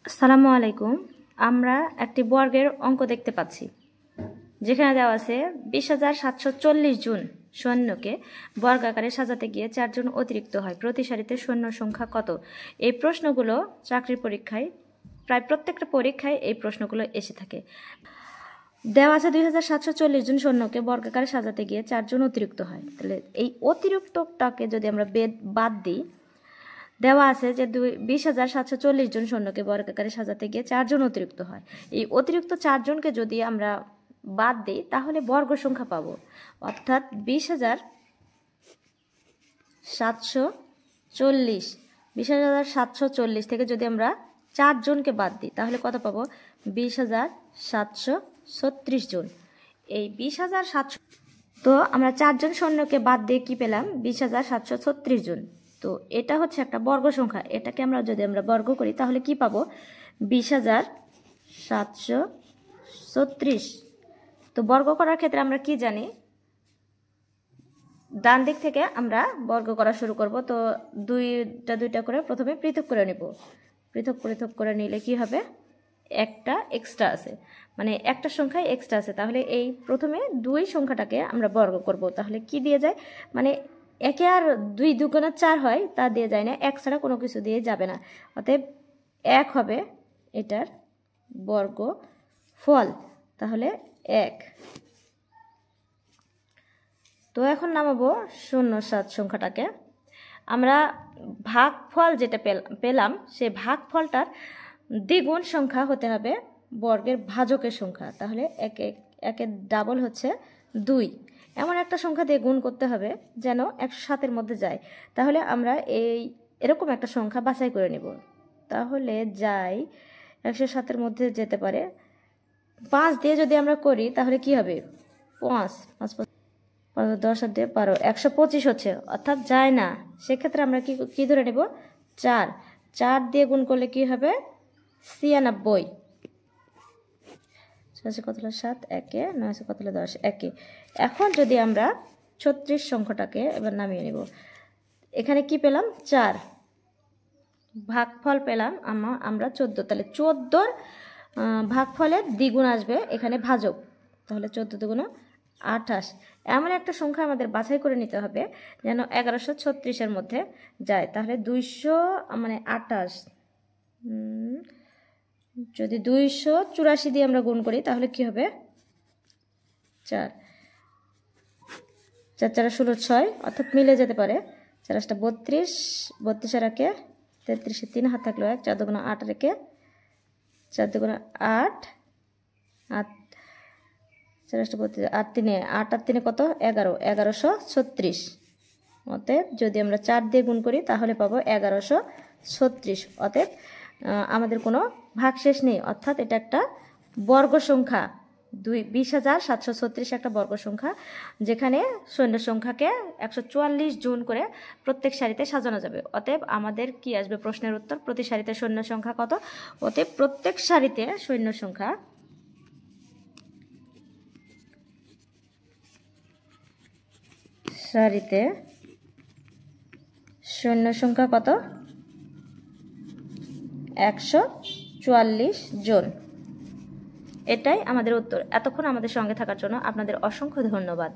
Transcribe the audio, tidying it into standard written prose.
আসসালামু আলাইকুম। আমরা একটি বর্গের অঙ্ক দেখতে পাচ্ছি, যেখানে দেওয়া আছে 20,740 জন সৈন্যকে বর্গাকারে সাজাতে গিয়ে 4 জন অতিরিক্ত হয়, প্রতি সারিতে সৈন্য সংখ্যা কত? এই প্রশ্নগুলো চাকরির পরীক্ষায় প্রায় প্রত্যেকটা পরীক্ষায় এই প্রশ্নগুলো এসে থাকে। দেওয়া আছে 2,740 জন সৈন্যকে বর্গাকারে সাজাতে গিয়ে 4 জন অতিরিক্ত হয়। তাহলে এই অতিরিক্তটাকে যদি আমরা বাদ দিই, দেওয়া আছে যে 20,740 জন সৈন্যকে বর্গাকারে সাজাতে গিয়ে 4 জন অতিরিক্ত হয়। এই অতিরিক্ত 4 জনকে যদি আমরা বাদ দিই তাহলে বর্গ সংখ্যা পাবো, অর্থাৎ 20,740 থেকে যদি আমরা 4 জনকে বাদ দিই তাহলে কত পাবো? 20,736 জন। এই 20,700, তো আমরা 4 জন সৈন্যকে বাদ দিয়ে কি পেলাম? 20,736 জন। তো এটা হচ্ছে একটা বর্গ সংখ্যা। এটাকে যদি আমরা বর্গ করি তাহলে কি পাবো? 20,736। তো বর্গ করার ক্ষেত্রে আমরা কি জানি? ডান দিক থেকে আমরা বর্গ করা শুরু করব। তো দুইটা করে প্রথমে পৃথক করে নিব। পৃথক করে নিলে কি হবে? একটা এক্সট্রা আছে, মানে একটা সংখ্যায় এক্সট্রা আছে। তাহলে এই প্রথমে 2 সংখ্যাটাকে আমরা বর্গ করব। তাহলে কি দিয়ে যায়? মানে একে আর 2 দুগুণে 4 হয়, তা দিয়ে যায় না। এক ছাড়া কোনো কিছু দিয়ে যাবে না। অতএব 1 হবে এটার বর্গ ফল। তাহলে 1। তো এখন নামাবো 0,7 সংখ্যাটাকে। আমরা ভাগফল যেটা পেলাম, সেই ভাগফলটার দ্বিগুণ সংখ্যা হতে হবে বর্গের ভাজকের সংখ্যা। তাহলে একের ডাবল হচ্ছে 2। এমন একটা সংখ্যা দিয়ে গুণ করতে হবে যেন 107-এর মধ্যে যায়। তাহলে আমরা এরকম একটা সংখ্যা বাছাই করে নিব। তাহলে যাই 107-এর মধ্যে যেতে পারে। 5 দিয়ে যদি আমরা করি তাহলে কি হবে? 5 10 আর 2 12, 125 হচ্ছে, অর্থাৎ যায় না। সেক্ষেত্রে আমরা কি ধরে নেব? 4 দিয়ে গুণ করলে কি হবে? 96। 6 কত হলো 7, 1 9 কত হলো 10, 1। এখন যদি আমরা 36 সংখ্যাটাকে এবার নামিয়ে নেব। এখানে কি পেলাম? 4। ভাগফল পেলাম আমরা 14। তাহলে 14-র ভাগফলের দ্বিগুণ আসবে এখানে ভাজক। তাহলে 14 দুগুণ 28। এমন একটা সংখ্যা আমাদের বাছাই করে নিতে হবে যেন 1136-এর মধ্যে যায়। তাহলে 200 মানে 28, যদি 284 দিয়ে আমরা গুণ করি তাহলে কি হবে? 4 4 4 16 6, অর্থাৎ মিলে যেতে পারে। 4 8 32, 32 আর 1 33, 3 হাত থাকলো 1, 4 দুগুণ 8 আর 1 4 দুগুণ 8 8 4 8 32, 8 3 8 আর 3 কত? 11, 1136। অতএব যদি আমরা 4 দিয়ে গুণ করি তাহলে পাবো 1136। অতএব আমাদের কোনো ভাগশেষ নেই, অর্থাৎ এটা একটা বর্গ সংখ্যা। 20,736 একটা বর্গ সংখ্যা, যেখানে সৈন্য সংখ্যাকে 144 জন করে প্রত্যেক সারিতে সাজানো যাবে। অতএব আমাদের কি আসবে প্রশ্নের উত্তর? প্রতি সারিতে সৈন্য সংখ্যা কত? অতএব প্রত্যেক সারিতে সৈন্য সংখ্যা কত? 144 জন। এটাই আমাদের উত্তর। এতক্ষণ আমাদের সঙ্গে থাকার জন্য আপনাদের অসংখ্য ধন্যবাদ।